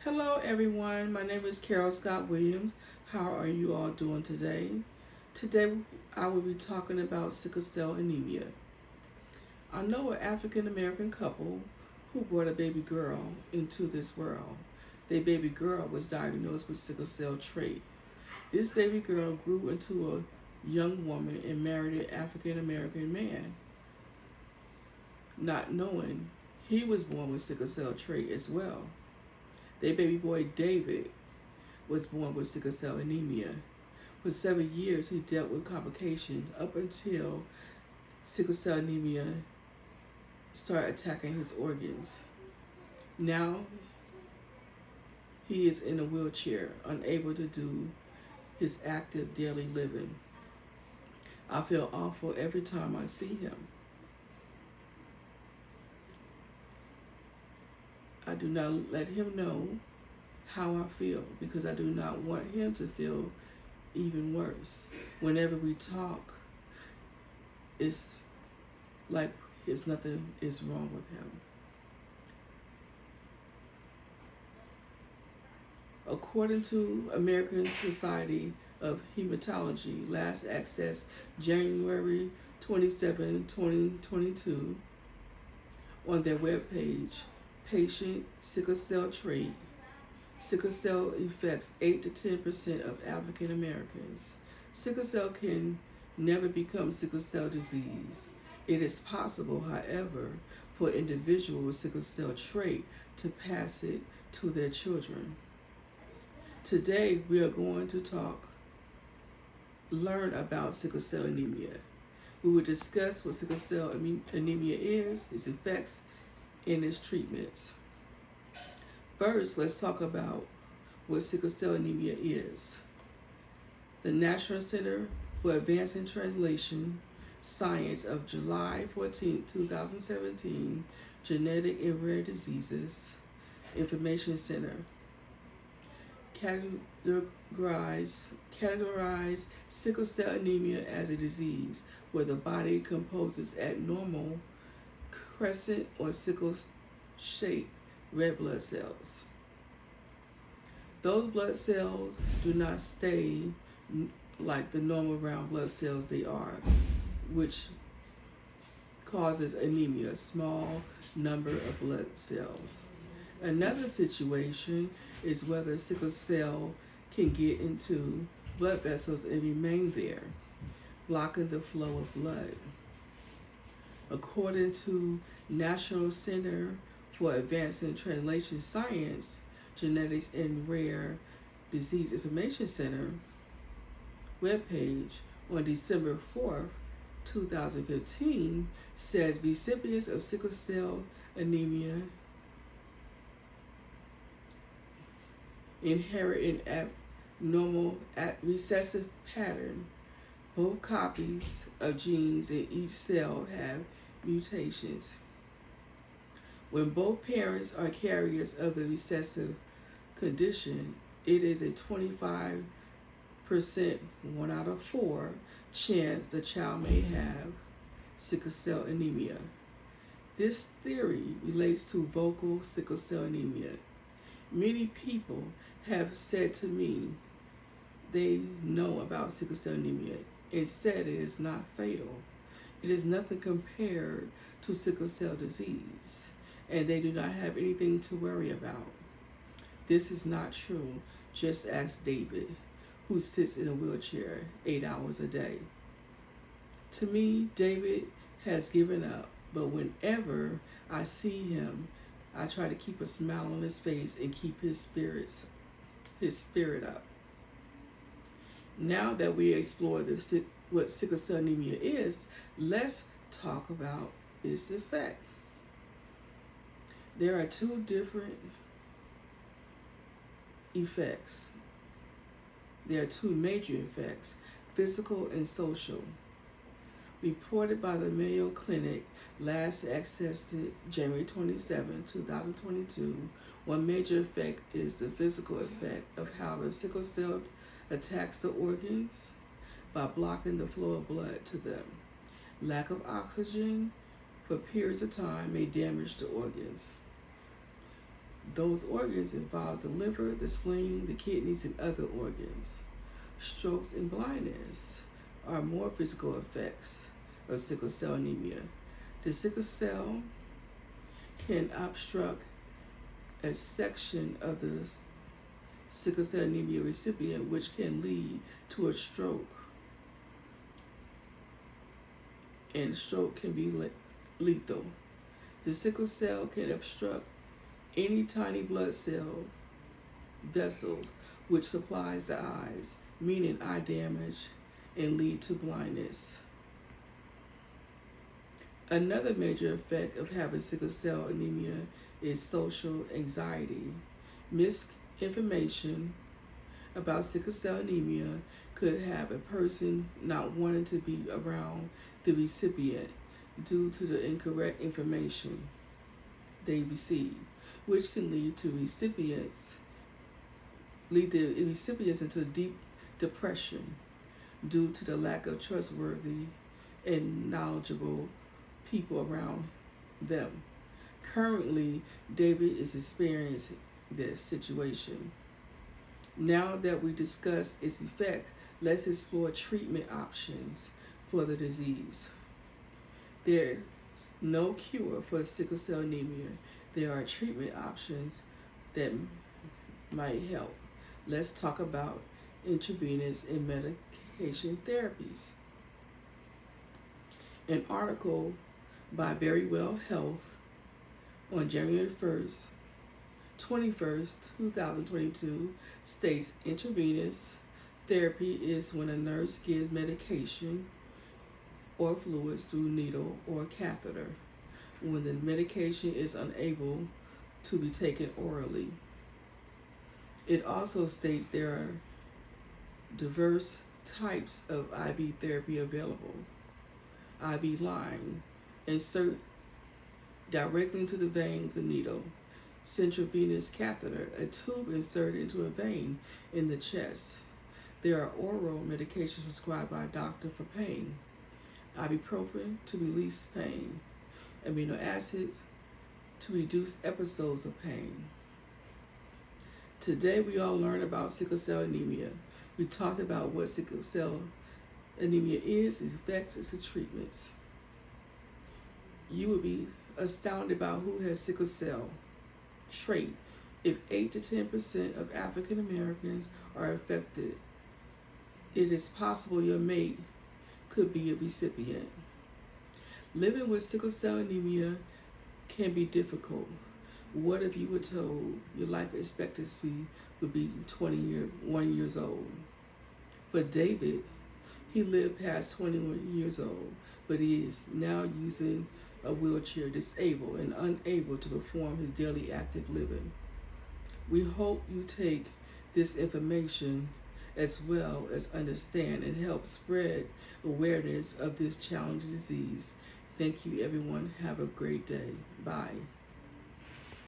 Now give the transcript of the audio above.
Hello, everyone. My name is Carol Scott Williams. How are you all doing today? Today, I will be talking about sickle cell anemia. I know an African American couple who brought a baby girl into this world. Their baby girl was diagnosed with sickle cell trait. This baby girl grew into a young woman and married an African American man, not knowing he was born with sickle cell trait as well. Their baby boy David was born with sickle cell anemia. For several years, he dealt with complications up until sickle cell anemia started attacking his organs. Now, he is in a wheelchair, unable to do his active daily living. I feel awful every time I see him. I do not let him know how I feel because I do not want him to feel even worse. Whenever we talk, it's like nothing is wrong with him. According to American Society of Hematology, last accessed January 27, 2022, on their webpage, patient sickle cell trait. Sickle cell affects 8 to 10% of African Americans. Sickle cell can never become sickle cell disease. It is possible, however, for an individual with sickle cell trait to pass it to their children. Today, we are going to learn about sickle cell anemia. We will discuss what sickle cell anemia is, its effects, and its treatments. First, let's talk about what sickle cell anemia is. The National Center for Advancing Translation Science of July 14, 2017, Genetic and Rare Diseases Information Center categorize sickle cell anemia as a disease where the body composes abnormal crescent or sickle-shaped red blood cells. Those blood cells do not stay like the normal round blood cells they are, which causes anemia, a small number of blood cells. Another situation is whether sickle cell can get into blood vessels and remain there, blocking the flow of blood. According to National Center for Advancing Translation Science, Genetics and Rare Disease Information Center webpage on December 4th, 2015 says recipients of sickle cell anemia inherit an abnormal recessive pattern. Both copies of genes in each cell have mutations. When both parents are carriers of the recessive condition, it is a 25%, 1 out of 4, chance the child may have sickle cell anemia. This theory relates to vocal sickle cell anemia. Many people have said to me they know about sickle cell anemia and said it is not fatal. It is nothing compared to sickle cell disease, and they do not have anything to worry about. This is not true. Just ask David, who sits in a wheelchair 8 hours a day. To me, David has given up, but whenever I see him, I try to keep a smile on his face and keep his spirit up. Now that we explore what sickle cell anemia is, let's talk about its effect. There are two different effects. There are two major effects, physical and social. Reported by the Mayo Clinic, last accessed January 27, 2022, one major effect is the physical effect of how the sickle cell attacks the organs by blocking the flow of blood to them. Lack of oxygen for periods of time may damage the organs. Those organs involve the liver, the spleen, the kidneys, and other organs. Strokes and blindness are more physical effects of sickle cell anemia. The sickle cell can obstruct a section of the sickle cell anemia recipient, which can lead to a stroke. And stroke can be lethal. The sickle cell can obstruct any tiny blood cell vessels which supplies the eyes, meaning eye damage, and lead to blindness. Another major effect of having sickle cell anemia is social anxiety. Misinformation about sickle cell anemia could have a person not wanting to be around the recipient due to the incorrect information they receive, which can lead the recipients into deep depression due to the lack of trustworthy and knowledgeable people around them. Currently, David is experiencing this situation. Now that we discussed its effects, let's explore treatment options for the disease. There's no cure for sickle cell anemia. There are treatment options that might help. Let's talk about intravenous and medication therapies. An article by Verywell Health on January 21st, 2022 states intravenous therapy is when a nurse gives medication or fluids through needle or catheter when the medication is unable to be taken orally. It also states there are diverse types of IV therapy available. IV line, insert directly into the vein with a needle. Central venous catheter, a tube inserted into a vein in the chest. There are oral medications prescribed by a doctor for pain. Ibuprofen to release pain. Amino acids to reduce episodes of pain. Today we all learned about sickle cell anemia. We talked about what sickle cell anemia is, its effects, its treatments. You will be astounded about who has sickle cell trait. If 8 to 10% of African Americans are affected, it is possible your mate could be a recipient. Living with sickle cell anemia can be difficult. What if you were told your life expectancy would be 21 years old? For David, he lived past 21 years old, but he is now using a wheelchair, disabled and unable to perform his daily active living. We hope you take this information as well as understand and help spread awareness of this challenging disease. Thank you, everyone. Have a great day. Bye.